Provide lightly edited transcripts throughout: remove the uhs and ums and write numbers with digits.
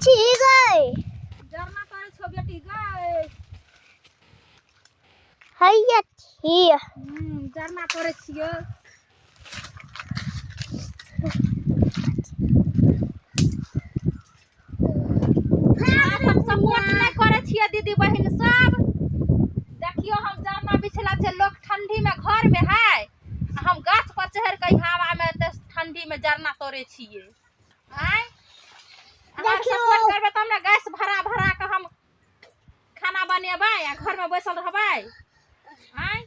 ठीक है जरना करे छो बेटी गए हैया ठीक जरना करे छियो सब सपोर्ट नहीं करे छियो दीदी बहिन सब देखियो हम जरना बिछला छै लोग ठंडी में घर में है हम गाछ पर चढ़ के हवा में ठंडी में जरना तोड़े छिए आय अगर सपोर्ट करबे त हमरा गैस भरा भरा के हम खाना बनेबै आ घर में बैसल रहबै आय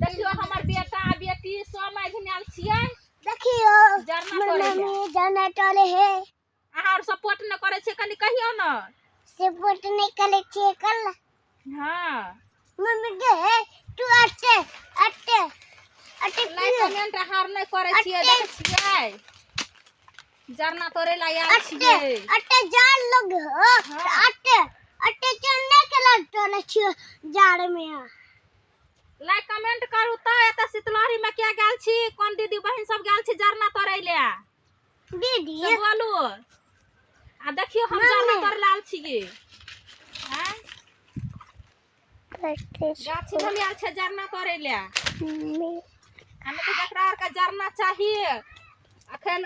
देखियो हमर बेटा बेटी सब घिनाल छियै देखियो जरना तोड़े मम्मी जरना तोड़े है अहाँ सपोर्ट न करे छै कनी कहियो न सपोर्ट नहीं करे छे कल हां मम्मी दे तू अटे अटे अटे लाइक कमेंट हार नहीं करे छियै देख छियै जरना तोड़े ला आयल छियै अटे जाल लोग हो अटे अटे चन्ने के लग तोड़े छियो जाड़ में लाइक कमेंट करू त एत शीतलहरी में क्या गेल छी कोन दीदी बहिन सब गेल छी जरना तोड़े ले दीदी सब बोलू आ देखियो हम जरना तोड़ लाल छियै हैं गाछी में आयल छै जरना तोड़े ले हमें तो जकरा आर के जरना चाहिए अखन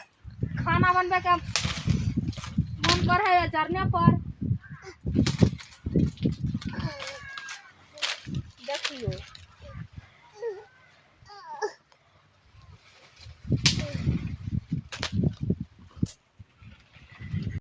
खाना बनबे के मन करे जरने पर